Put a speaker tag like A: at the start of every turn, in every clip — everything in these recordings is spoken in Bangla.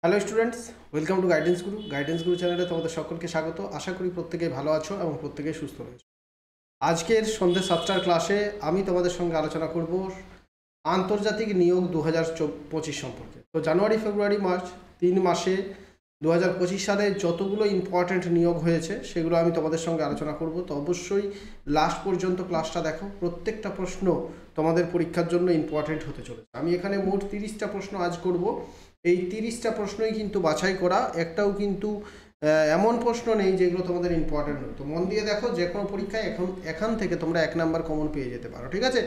A: Hello students, welcome to guidance গুরু চ্যানেলে তোমাদের সকলকে স্বাগত। আশা করি প্রত্যেকেই ভালো আছো এবং প্রত্যেকেই সুস্থ রয়েছো। আজকের সন্ধ্যে 7টার ক্লাসে আমি তোমাদের সঙ্গে আলোচনা করব আন্তর্জাতিক নিয়োগ 2025 সম্পর্কে। তো জানুয়ারি, ফেব্রুয়ারি, মার্চ 3 মাসে 2025 সালে যতগুলো ইম্পর্ট্যান্ট নিয়োগ হয়েছে সেগুলো আমি তোমাদের সঙ্গে আলোচনা করব। তো অবশ্যই লাস্ট পর্যন্ত ক্লাসটা দেখো, প্রত্যেকটা প্রশ্ন তোমাদের পরীক্ষার জন্য ইম্পর্ট্যান্ট হতে চলেছে। আমি এখানে মোট 30টা প্রশ্ন আজ করব। এই 30টা প্রশ্নই কিন্তু বাছাই করা, একটাও কিন্তু এমন প্রশ্ন নেই যেগুলো তোমাদের ইম্পর্ট্যান্ট নয়। তো মন দিয়ে দেখো, যে কোনো পরীক্ষায় এখান থেকে তোমরা 1 নাম্বার কমন পেয়ে যেতে পারো, ঠিক আছে?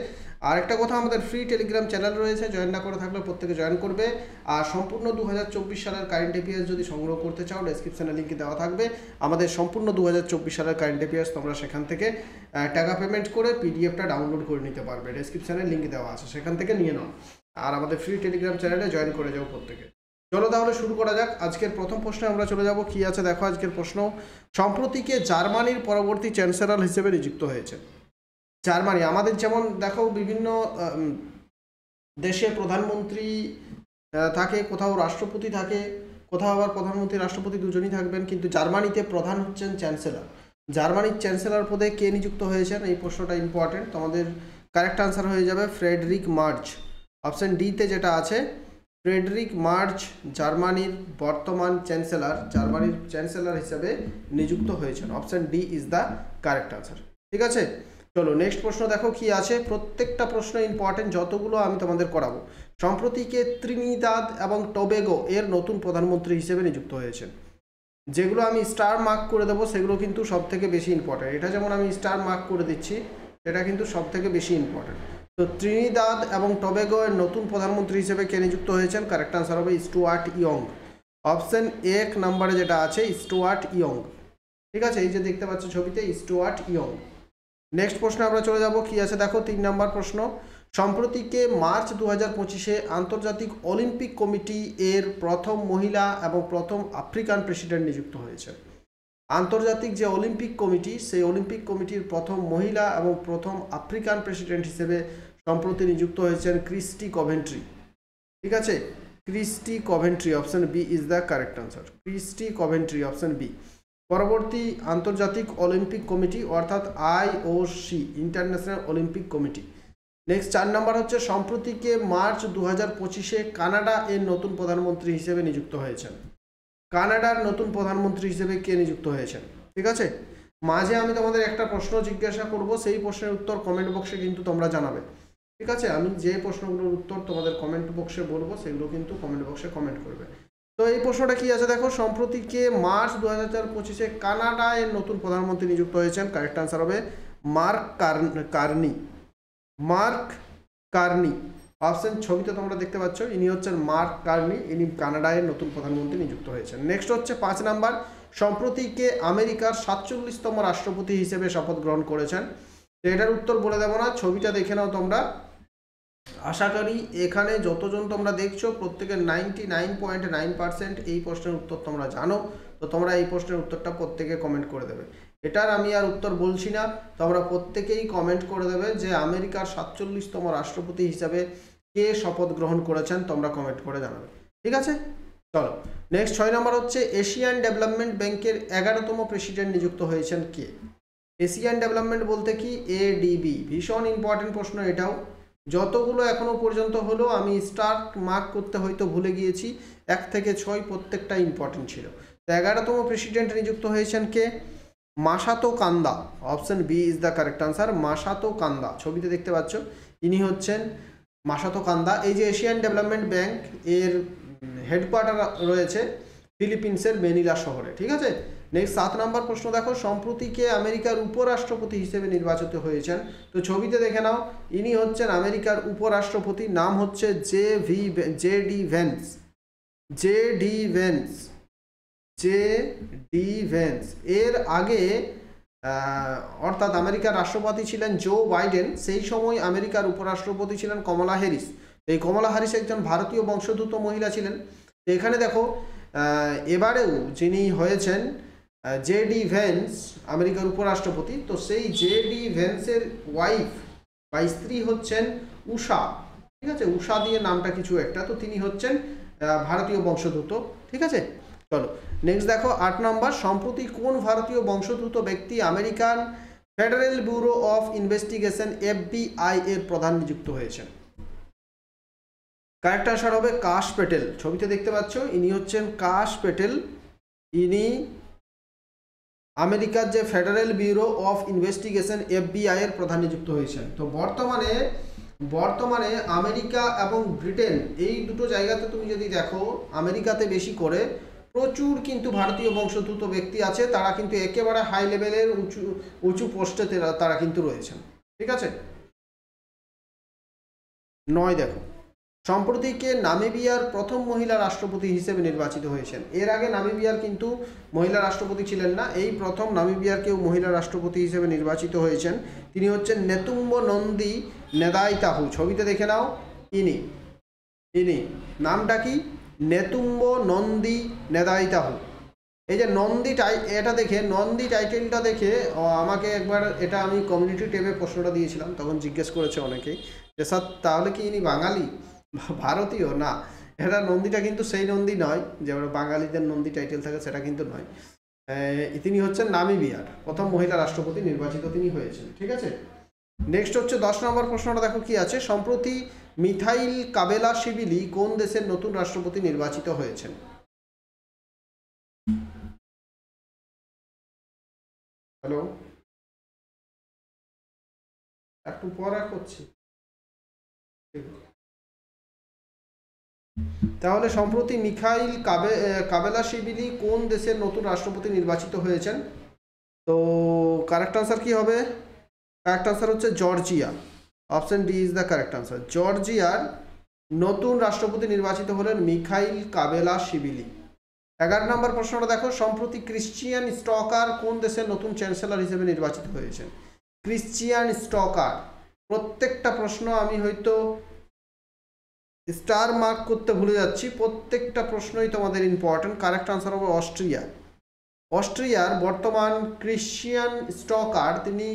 A: আর একটা কথা, আমাদের ফ্রি টেলিগ্রাম চ্যানেল রয়েছে, জয়েন না করে থাকলে প্রত্যেকে জয়েন করবে। আর সম্পূর্ণ 2024 সালের কারেন্ট অ্যাফেয়ার্স যদি সংগ্রহ করতে চাও, ডেসক্রিপশনে লিঙ্কে দেওয়া থাকবে আমাদের সম্পূর্ণ 2024 সালের কারেন্ট অ্যাফেয়ার্স। তোমরা সেখান থেকে টাকা পেমেন্ট করে পিডিএফটা ডাউনলোড করে নিতে পারবে, ডেসক্রিপশনে লিঙ্ক দেওয়া আছে, সেখান থেকে নিয়ে নাও। আর আমাদের ফ্রি টেলিগ্রাম চ্যানেলে জয়েন করে যাও প্রত্যেকে। চলো তাহলে শুরু করা যাক। আজকের প্রথম প্রশ্নে আমরা চলে যাব। কি আছে দেখো আজকের প্রশ্ন, সম্প্রতিকে জার্মানির পরবর্তী চ্যান্সেলর হিসেবে নিযুক্ত হয়েছে। জার্মানি, আমাদের যেমন দেখো বিভিন্ন দেশে প্রধানমন্ত্রী থাকে, কোথাও রাষ্ট্রপতি থাকে, কোথাও আবার প্রধানমন্ত্রী রাষ্ট্রপতি দুজনই থাকবেন, কিন্তু জার্মানিতে প্রধান হচ্ছেন চ্যান্সেলর। জার্মানির চ্যান্সেলর পদে কে নিযুক্ত হয়েছেন, এই প্রশ্নটা ইম্পর্টেন্ট। তোমাদের কারেক্ট আনসার হয়ে যাবে ফ্রেডরিক মার্জ। অপশন ডিতে যেটা আছে, ফ্রেডরিক মার্জ জার্মানির বর্তমান চ্যান্সেলর, জার্মানির চ্যান্সেলর হিসেবে নিযুক্ত হয়েছেন। Option D is the correct answer, ঠিক আছে? চলো নেক্সট প্রশ্ন দেখো কি আছে। প্রত্যেকটা প্রশ্ন ইম্পর্টেন্ট, যতগুলো আমি তোমাদের করাবো। সম্প্রতিকে ত্রিনিদাদ এবং টবেগো এর নতুন প্রধানমন্ত্রী হিসেবে নিযুক্ত হয়েছেন। যেগুলো আমি স্টার মার্ক করে দেবো সেগুলো কিন্তু সব থেকে বেশি ইম্পর্টেন্ট। এটা যেমন আমি স্টার মার্ক করে দিচ্ছি, এটা কিন্তু সব থেকে বেশি ইম্পর্টেন্ট। তো ত্রিনিদাদ এবং টবেগো এর নতুন প্রধানমন্ত্রী হিসেবে কে নিযুক্ত হয়েছেন, কারেক্ট আনসার হবে স্টুয়ার্ট ইয়ং। অপশন 1 নম্বরে যেটা আছে স্টুয়ার্ট ইয়ং, ঠিক আছে? এই যে দেখতে পাচ্ছ ছবিতে, স্টুয়ার্ট ইয়ং। নেক্সট প্রশ্নে আমরা চলে যাব। কি আছে দেখো 3 নম্বর প্রশ্ন, সম্প্রতিকে মার্চ 2025-এ আন্তর্জাতিক অলিম্পিক কমিটি এর প্রথম মহিলা এবং প্রথম আফ্রিকান প্রেসিডেন্ট নিযুক্ত হয়েছে। আন্তর্জাতিক যে অলিম্পিক কমিটি, সেই অলিম্পিক কমিটির প্রথম মহিলা এবং প্রথম আফ্রিকান প্রেসিডেন্ট হিসেবে সম্প্রতি নিযুক্ত হয়েছেন ক্রিস্টি কভেন্ট্রি, ঠিক আছে? Kirsty Coventry, option B is the correct answer. Kirsty Coventry, option B. পরবর্তী আন্তর্জাতিক অলিম্পিক কমিটি অর্থাৎ IOC, international Olympic committee. Next 4 number হচ্ছে, সম্প্রতিকে মার্চ 2025-এ কানাডা এর নতুন প্রধানমন্ত্রী হিসেবে নিযুক্ত হয়েছেন। কানাডার নতুন প্রধানমন্ত্রী হিসেবে কে নিযুক্ত হয়েছেন, ঠিক আছে? মাঝে আমি তোমাদের একটা প্রশ্ন জিজ্ঞাসা করব, সেই প্রশ্নের উত্তর কমেন্ট বক্সে কিন্তু তোমরা জানাবে, ঠিক আছে? আমি যে প্রশ্নগুলোর উত্তর তোমাদের কমেন্ট বক্সে বলবো সেগুলো কিন্তু কমেন্ট বক্সে কমেন্ট করবে। তো এই প্রশ্নটা কি আছে দেখো, সম্প্রতিকে মার্চ 2025-এ কানাডা এর নতুন প্রধানমন্ত্রী নিযুক্ত হয়েছেন। কারেক্ট আনসার হবে mark Carney. Mark Carney, option ছবিতে তোমরা দেখতে পাচ্ছ, ইনি হচ্ছেন মার্ক কার্নি, ইনি কানাডার নতুন প্রধানমন্ত্রী নিযুক্ত হয়েছেন। নেক্সট হচ্ছে 5 নাম্বার, সম্প্রতিকে আমেরিকার 47তম রাষ্ট্রপতি হিসেবে শপথ গ্রহণ করেছেন। তো এটার উত্তর বলে দেবো না, ছবিটা দেখে নাও তোমরা। আশা করি এখানে যতজন তোমরা দেখছো প্রত্যেকের 99.9% এই প্রশ্নের উত্তর তোমরা জানো। তো তোমরা এই প্রশ্নের উত্তরটা প্রত্যেকে কমেন্ট করে দেবে। এটার আমি আর উত্তর বলছি না, তোমরা প্রত্যেকেই কমেন্ট করে দেবে যে আমেরিকার 47তম রাষ্ট্রপতি হিসাবে কে শপথ গ্রহণ করেছেন, তোমরা কমেন্ট করে জানাবে, ঠিক আছে? চলো নেক্সট 6 নম্বর হচ্ছে, এশিয়ান ডেভেলপমেন্ট ব্যাংকের 11তম প্রেসিডেন্ট নিযুক্ত হয়েছেন কে? এশিয়ান ডেভেলপমেন্ট বলতে কি ADB, ভীষণ ইম্পর্টেন্ট প্রশ্ন এটাও। যতগুলো এখনো পর্যন্ত হলো আমি স্টার মার্ক করতে হয়তো ভুলে গিয়েছি, 1 থেকে 6 প্রত্যেকটা ইম্পর্টেন্ট ছিল। তো 11তম প্রেসিডেন্ট নিযুক্ত হয়েছেন কে? Masato Kanda. Option B is the correct answer, Masato Kanda. ছবিতে দেখতে পাচ্ছ, ইনি হচ্ছেন মাসাতো কান্দা। এই যে এশিয়ান ডেভেলপমেন্ট ব্যাংক, এর হেডকোয়ার্টার রয়েছে ফিলিপিন্সের ম্যানিলা শহরে, ঠিক আছে? নেক্সট 7 নম্বর প্রশ্ন দেখো, সম্প্রতিকে আমেরিকার উপরাষ্ট্রপতি হিসেবে নির্বাচিত হয়েছেন। তো ছবিতে দেখে নাও, ইনি হচ্ছেন আমেরিকার উপরাষ্ট্রপতি, নাম হচ্ছে JD Vance. JD Vance, JD Vance. এর আগে অর্থাৎ আমেরিকার রাষ্ট্রপতি ছিলেন জো বাইডেন, সেই সময় আমেরিকার উপরাষ্ট্রপতি ছিলেন কমলা হ্যারিস। এই কমলা হ্যারিস একজন ভারতীয় বংশোদ্ভূত মহিলা ছিলেন। তো এখানে দেখো এবারেও যিনি হয়েছেন জেডি ভ্যান্স, আমেরিকার উপরাষ্ট্রপতি, তো সেই জেডি ভ্যান্সের ওয়াইফ বা স্ত্রী হচ্ছেন উষা, ঠিক আছে? উষা দিয়ে নামটা কিছু একটা, তো তিনি হচ্ছেন ভারতীয় বংশোদ্ভূত। ঠিক আছে, চলো নেক্সট দেখো 8 নম্বর, সম্প্রতি কোন ভারতীয় বংশোদ্ভূত ব্যক্তি American federal bureau of investigation FBI এর প্রধান নিযুক্ত হয়েছেন? কারেক্ট আনসার হবে কাশ প্যাটেল। ছবিতে দেখতে পাচ্ছ, ইনি হচ্ছেন কাশ প্যাটেল। ইনি আমেরিকার যে federal bureau of investigation FBI এর প্রধান নিযুক্ত হয়েছেন। তো বর্তমানে আমেরিকা এবং ব্রিটেন এই দুটো জায়গাতে তুমি যদি দেখো, আমেরিকাতে বেশি করে প্রচুর কিন্তু ভারতীয় বংশোদ্ভূত ব্যক্তি আছে, তারা কিন্তু একেবারে হাই লেভেলের উঁচু পোস্টে তারা কিন্তু রয়েছেন। ঠিক আছে, 9 দেখো, সম্প্রতি কে নামিবিয়ার প্রথম মহিলা রাষ্ট্রপতি হিসেবে নির্বাচিত হয়েছেন? এর আগে নামিবিয়ার কিন্তু মহিলা রাষ্ট্রপতি ছিলেন না, এই প্রথম নামিবিয়ার কেউ মহিলা রাষ্ট্রপতি হিসেবে নির্বাচিত হয়েছেন। তিনি হচ্ছেন নেতুম্ব নন্দী নেদাইতাহু। ছবিতে দেখে নাও, ইনি নামটা কি? নেতুম্ব নন্দী নেদাইতাহু। এই যে নন্দী এটা দেখে, নন্দী টাইটেলটা দেখে আমাকে একবার, এটা আমি কমিউনিটি ট্যাবে প্রশ্নটা দিয়েছিলাম, তখন জিজ্ঞেস করেছে অনেকেই যে স্যার তাহলে কি ইনি বাঙালি ভারতীয়? না, এটা নন্দীটা কিন্তু সেই নন্দী নয় যে বাঙালিদের নন্দী টাইটেল থাকে, সেটা কিন্তু নয়। তিনি হচ্ছেন নামিবিয়ার প্রথম মহিলা রাষ্ট্রপতি নির্বাচিত তিনি হয়েছেন। ঠিক আছে, নেক্সট হচ্ছে 10 নম্বর প্রশ্নটা দেখো কি আছে। সম্প্রতি মিথাইল কাবেলাশভিলি কোন দেশের নতুন রাষ্ট্রপতি নির্বাচিত হয়েছেন? হ্যালো, একটু পরে করছি। তাহলে সম্প্রতি মিখাইল কাবেলাশভিলি কোন দেশের নতুন রাষ্ট্রপতি নির্বাচিত হয়েছেন? তো কারেক্ট আনসার কি হবে? কারেক্ট আনসার হচ্ছে Georgia. Option D is the correct answer. জর্জিয়ার নতুন রাষ্ট্রপতি নির্বাচিত হলেন মিখাইল কাবেলাশভিলি। 11 নম্বর প্রশ্নটা দেখো, সম্প্রতি ক্রিশ্চিয়ান স্টকার কোন দেশের নতুন চ্যান্সেলর হিসেবে নির্বাচিত হয়েছেন? ক্রিশ্চিয়ান স্টকার, প্রত্যেকটা প্রশ্ন আমি হয়তো স্টার মার্ক করতে ভুলে যাচ্ছি, প্রত্যেকটা প্রশ্নই তোমাদের ইম্পর্টেন্ট। কারেক্ট আনসার হবে অস্ট্রিয়া। অস্ট্রিয়ার বর্তমান ক্রিশ্চিয়ান স্টকার তিনি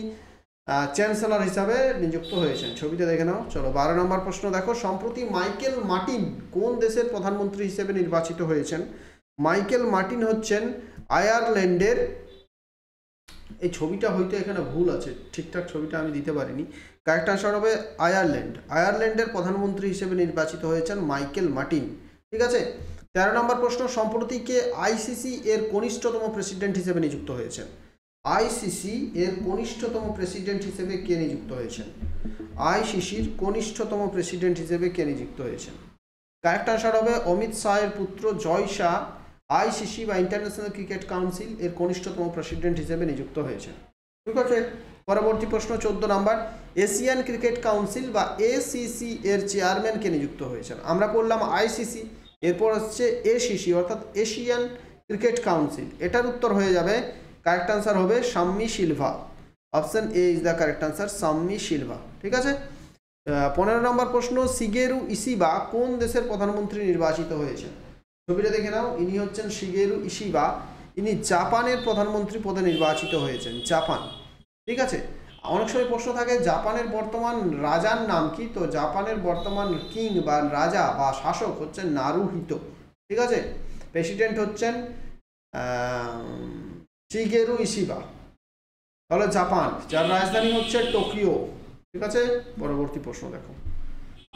A: চ্যান্সেলর হিসাবে নিযুক্ত হয়েছেন। ছবিতে দেখে নাও। চলো 12 নম্বর প্রশ্ন দেখো, সম্প্রতি মাইকেল মার্টিন কোন দেশের প্রধানমন্ত্রী হিসেবে নির্বাচিত হয়েছেন? মাইকেল মার্টিন হচ্ছেন আয়ারল্যান্ডের, এই ছবিটা হয়তো এখানে ভুল আছে, ঠিকঠাক ছবিটা আমি দিতে পারিনি। কারেক্ট আনসার হবে আয়ারল্যান্ডের প্রধানমন্ত্রী হিসেবে নির্বাচিত হয়েছেন মাইকেল মার্টিন। ঠিক আছে, 13 নম্বর প্রশ্ন, সম্প্রতি কে আইসিসি এর কনিষ্ঠতম প্রেসিডেন্ট হিসেবে নিযুক্ত হয়েছেন? আইসিসি এর কনিষ্ঠতম প্রেসিডেন্ট হিসেবে কে নিযুক্ত হয়েছেন? আইসিসির কনিষ্ঠতম প্রেসিডেন্ট হিসেবে কে নিযুক্ত হয়েছেন? কারেক্ট আনসার হবে অমিত শাহের পুত্র জয় শাহ আইসিসি বা ইন্টারন্যাশনাল ক্রিকেট কাউন্সিল এর কনিষ্ঠতম প্রেসিডেন্ট হিসেবে নিযুক্ত হয়েছে। ঠিক আছে, পরবর্তী প্রশ্ন 14 নম্বর, এশিয়ান ক্রিকেট কাউন্সিল বা এসিসি এর চেয়ারম্যান কে নিযুক্ত হয়েছেন? আমরা পড়লাম আইসিসি, এরপর হচ্ছে এসিসি অর্থাৎ এশিয়ান ক্রিকেট কাউন্সিল। এটার উত্তর হয়ে যাবে, কারেক্ট আনসার হবে Sammi Silva. Option A is the correct answer, Sammi Silva. ঠিক আছে, 15 নম্বর প্রশ্ন, শিগেরু ইশিবা কোন দেশের প্রধানমন্ত্রী নির্বাচিত হয়েছেন? ছবিটা দেখে নাও, ইনি হচ্ছেন শিগেরু ইশিবা। ইনি জাপানের প্রধানমন্ত্রী পদে নির্বাচিত হয়েছেন, জাপান। ঠিক আছে, অনেক সময় প্রশ্ন থাকে জাপানের বর্তমান রাজার নাম কি? তো জাপানের বর্তমান কিং বা রাজা বা শাসক হচ্ছেন নারুহিতো। ঠিক আছে, প্রেসিডেন্ট হচ্ছেন শিগেরু ইশিবা। তাহলে জাপান, যার রাজধানী হচ্ছে টোকিও। ঠিক আছে, পরবর্তী প্রশ্ন দেখো।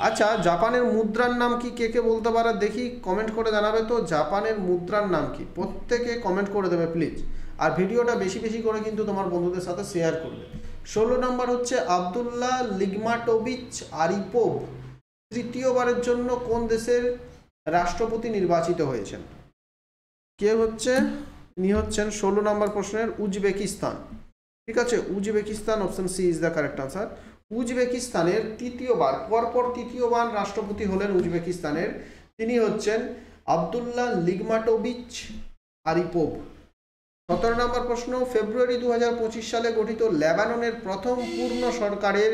A: আচ্ছা, জাপানের মুদ্রার নাম কি? কে কে বলতে পারে দেখি, কমেন্ট করে জানাবে তো। জাপানের মুদ্রার নাম কি? প্রত্যেকে কমেন্ট করে দেবে প্লিজ, আর ভিডিওটা বেশি বেশি করে কিন্তু তোমার বন্ধুদের সাথে শেয়ার করবে। 16 নম্বর হচ্ছে আবদুল্লাহ লিগমাটোভিচ আরিপোভ তৃতীয়বারের জন্য কোন দেশের রাষ্ট্রপতি নির্বাচিত হয়েছেন? কে হচ্ছে? ইনি হচ্ছেন 16 নম্বর প্রশ্নের উজবেকিস্তান। ঠিক আছে, Uzbekistan. Option C is the correct answer. উজবেকিস্তানের পরপর তৃতীয়বার রাষ্ট্রপতি হলেন উজবেকিস্তানের, তিনি হচ্ছেন আবদুল্লাহ লিগমাটোভিচ আরিপোভ। 17 নম্বর প্রশ্ন, ফেব্রুয়ারি 2025 সালে গঠিত লেবাননের প্রথম পূর্ণ সরকারের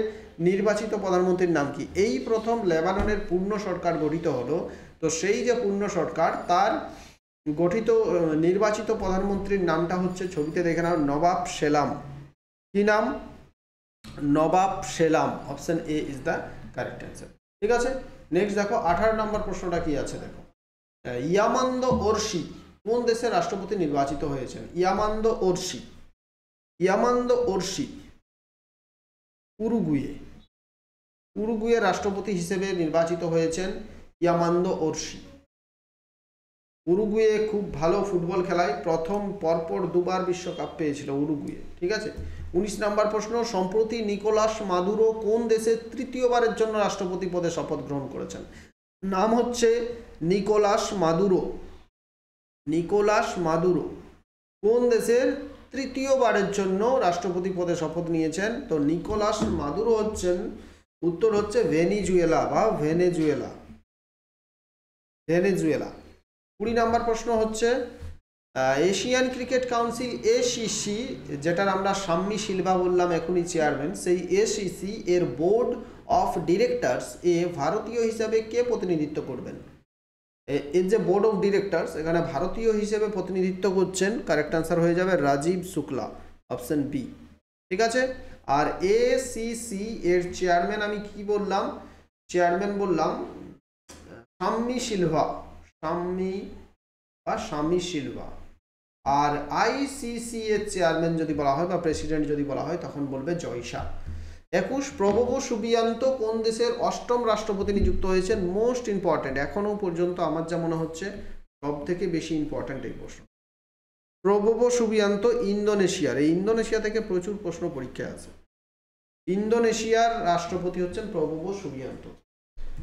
A: নির্বাচিত প্রধানমন্ত্রীর নাম কি? এই প্রথম লেবাননের পূর্ণ সরকার গঠিত হলো, তো সেই যে পূর্ণ সরকার তার গঠিত নির্বাচিত প্রধানমন্ত্রীর নামটা হচ্ছে, ছবিতে দেখে নাও, নবাব সেলাম। কি নাম? Nawaf Salam. Option A is the correct answer. ঠিক আছে, নেক্সট দেখো 18 নম্বর প্রশ্নটা কি আছে দেখো। ইয়ামান্দো ওরশি কোন দেশের রাষ্ট্রপতি নির্বাচিত হয়েছেন? ইয়ামান্দো ওরশি উরুগুয়ে রাষ্ট্রপতি হিসেবে নির্বাচিত হয়েছেন ইয়ামান্দো ওরশি। উরুগুয়ে খুব ভালো ফুটবল খেলায়, প্রথম পরপর দুবার বিশ্বকাপ পেয়েছিল উরুগুয়ে। ঠিক আছে। 19 নম্বর প্রশ্ন, সম্প্রতি নিকোলাস মাদুরো কোন দেশে তৃতীয়বারের জন্য রাষ্ট্রপতি পদে শপথ গ্রহণ করেছেন? নাম হচ্ছে নিকোলাস মাদুরো কোন দেশের তৃতীয়বারের জন্য রাষ্ট্রপতি পদে শপথ নিয়েছেন? তো নিকোলাস মাদুরো হচ্ছেন, উত্তর হচ্ছে ভেনিজুয়েলা। 20 নম্বর প্রশ্ন হচ্ছে, এশিয়ান ক্রিকেট কাউন্সিল এসিসি, যেটার আমরা শাম্মী সিলভা বললাম এখনই চেয়ারম্যান, সেই এসিসি এর বোর্ড অফ ডিরেক্টরস এ ভারতীয় হিসাবে কে প্রতিনিধিত্ব করবেন? এর যে বোর্ড অফ ডিরেক্টরস, এখানে ভারতীয় হিসেবে প্রতিনিধিত্ব করছেন, কারেক্ট আনসার হয়ে যাবে রাজীব শুক্লা, অপশন বি। ঠিক আছে। আর এসিসি এর চেয়ারম্যান আমি কি বললাম? চেয়ারম্যান বললাম শাম্মী সিলভা। আর আইসিসি এর চেয়ারম্যান যদি বলা হয় বা প্রেসিডেন্ট যদি বলা হয় তখন বলবে জয়শা। 21, প্রবোবো সুবিয়ান্তো কোন দেশের 8ম রাষ্ট্রপতি নিযুক্ত হয়েছেন? মোস্ট ইম্পর্টেন্ট, এখনো পর্যন্ত আমার যা মনে হচ্ছে সব থেকে বেশি ইম্পর্টেন্ট এই প্রশ্ন। প্রবোবো সুবিয়ান্তো ইন্দোনেশিয়ার, এই ইন্দোনেশিয়া থেকে প্রচুর প্রশ্ন পরীক্ষায় আছে। ইন্দোনেশিয়ার রাষ্ট্রপতি হচ্ছেন প্রবোবো সুবিয়ান্তো।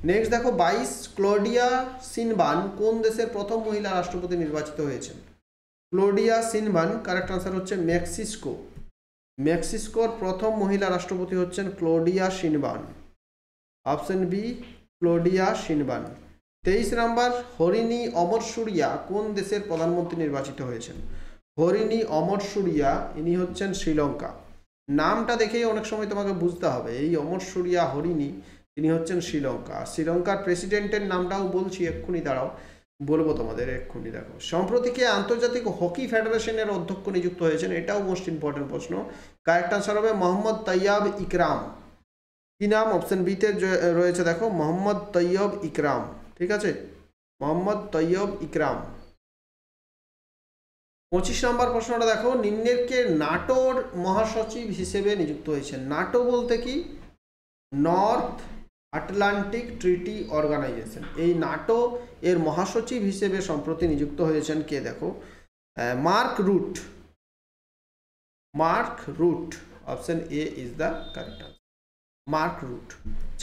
A: নেক্সট দেখো 22, ক্লোডিয়া সিনবান কোন দেশের প্রথম মহিলা রাষ্ট্রপতি নির্বাচিত হয়েছেন? ক্লোডিয়া সিনবান, কারেক্ট আনসার হচ্ছে মেক্সিকোর প্রথম মহিলা রাষ্ট্রপতি হচ্ছেন ক্লোডিয়া সিনবান, অপশন বি, ক্লোডিয়া সিনবান। 23 নম্বর, হরিণী অমরসুরিয়া কোন দেশের প্রধানমন্ত্রী নির্বাচিত হয়েছেন? হরিণী অমরসুরিয়া ইনি হচ্ছেন শ্রীলঙ্কা। নামটা দেখেই অনেক সময় তোমাকে বুঝতে হবে, এই অমরসুরিয়া হরিণী তিনি হচ্ছেন শ্রীলঙ্কার প্রেসিডেন্টের নামটাও বলছি এক্ষুনি, দাঁড়াও বলবো তোমাদের এক্ষুনি। দেখো, সম্প্রতি কে আন্তর্জাতিক হকি ফেডারেশনের অধ্যক্ষ নিযুক্ত হয়েছেন? এটাও মোস্ট ইম্পর্টেন্ট প্রশ্ন। কারেক্ট আনসার হবে মোহাম্মদ তৈয়ব ইকরাম। কি নাম? অপশন বিতে রয়েছে, দেখো মোহাম্মদ তৈয়ব ইকরাম। ঠিক আছে, মোহাম্মদ তৈয়ব ইকরাম। 25 নম্বর প্রশ্নটা দেখো, নিম্নের কে নাটোর মহাসচিব হিসেবে নিযুক্ত হয়েছেন? নাটো বলতে কি? North Atlantic treaty organization. এই নাটো এর মহাসচিব হিসেবে সম্প্রতি নিযুক্ত হয়েছেন কে? দেখো mark root, option A is the correct answer, mark root.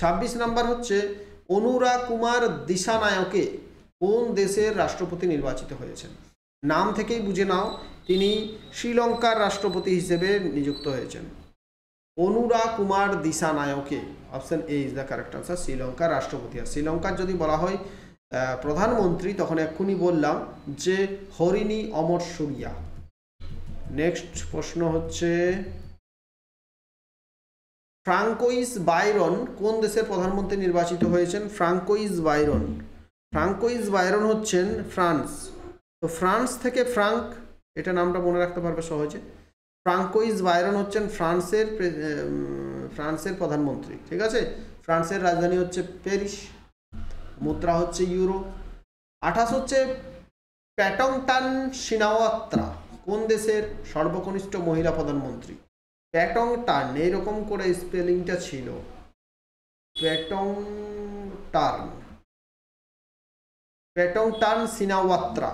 A: 26 নম্বর হচ্ছে, অনুরা কুমার দিসানায়কে কোন দেশের রাষ্ট্রপতি নির্বাচিত হয়েছেন? নাম থেকেই বুঝে নাও তিনি শ্রীলঙ্কার রাষ্ট্রপতি হিসেবে নিযুক্ত হয়েছেন। Anura Kumara Dissanayake, option A is the correct answer, শ্রীলঙ্কার রাষ্ট্রপতি। আর শ্রীলঙ্কার যদি বলা হয় প্রধানমন্ত্রী তখন এক্ষুনি বললাম যে হরিণী অমরসুরিয়া। নেক্সট প্রশ্ন হচ্ছে, ফ্রাঙ্কোইস বাইরন কোন দেশের প্রধানমন্ত্রী নির্বাচিত হয়েছেন? ফ্রাঙ্কোইস বাইরন হচ্ছেন ফ্রান্স। তো ফ্রান্স থেকে ফ্রাঙ্ক, এটা নামটা মনে রাখতে পারবে সহজে। ফ্রাঙ্কোইস বাইরন হচ্ছেন ফ্রান্সের প্রধানমন্ত্রী। ঠিক আছে, ফ্রান্সের রাজধানী হচ্ছে প্যারিস, মুদ্রা হচ্ছে ইউরো। 28 হচ্ছে, প্যাটংটান সিনাওয়াত্রা কোন দেশের সর্বকনিষ্ঠ মহিলা প্রধানমন্ত্রী? প্যাটংটান এইরকম করে স্পেলিংটা ছিল, প্যাটংটান সিনাওয়াত্রা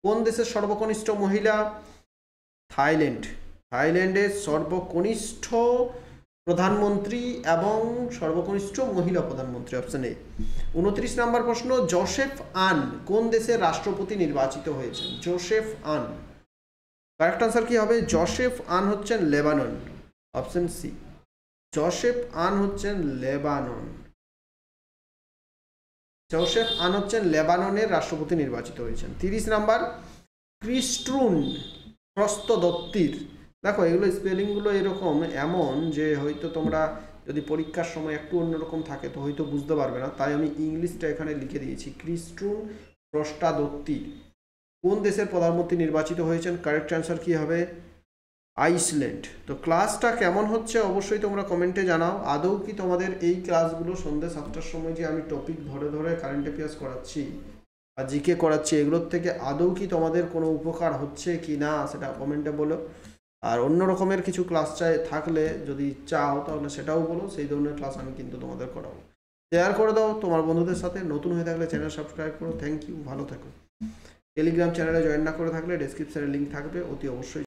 A: কোন দেশের সর্বকনিষ্ঠ মহিলা? থাইল্যান্ডের সর্বকনিষ্ঠ প্রধানমন্ত্রী এবং সর্বকনিষ্ঠ মহিলা প্রধানমন্ত্রী, অপশন এ। 29 নম্বর প্রশ্ন, জোসেফ আন কোন দেশের রাষ্ট্রপতি নির্বাচিত হয়েছেন? জোসেফ আন, কারেক্ট আনসার কি হবে? জোসেফ আন হচ্ছেন লেবানন, অপশন সি, জোসেফ আন হচ্ছেন লেবাননের রাষ্ট্রপতি নির্বাচিত হয়েছেন। 30 নম্বর, ক্রিস্ট্রুন প্রস্তদত্তির, দেখো এগুলো স্পেলিংগুলো এরকম এমন যে হয়তো তোমরা যদি পরীক্ষার সময় একটু অন্যরকম থাকে তো হয়তো বুঝতে পারবে না, তাই আমি ইংলিশটা এখানে লিখে দিয়েছি। ক্রিস্ট্রুন প্রস্তাদত্তির কোন দেশের প্রধানমন্ত্রী নির্বাচিত হয়েছেন? কারেক্ট অ্যান্সার কি হবে? আইসল্যান্ড। তো ক্লাসটা কেমন হচ্ছে অবশ্যই তোমরা কমেন্টে জানাও। আদৌ কি তোমাদের এই ক্লাসগুলো সন্ধ্যে 7টার সময় যে আমি টপিক ধরে কারেন্ট অ্যাফেয়ার্স করাচ্ছি আর জিকে করাচ্ছি, এগুলোর থেকে আদৌ কি তোমাদের কোনো উপকার হচ্ছে কি না সেটা কমেন্টে বলো। আর অন্য রকমের কিছু ক্লাস থাকলে যদি চাও তাহলে সেটাও বলো, সেই ধরনের ক্লাস আমি কিন্তু তোমাদের করাবো। শেয়ার করে দাও তোমার বন্ধুদের সাথে, নতুন হয়ে থাকলে চ্যানেল সাবস্ক্রাইব করো। থ্যাংক ইউ, ভালো থাকো। টেলিগ্রাম চ্যানেলে জয়েন না করে থাকলে ডেসক্রিপশনে লিঙ্ক থাকবে, অতি অবশ্যই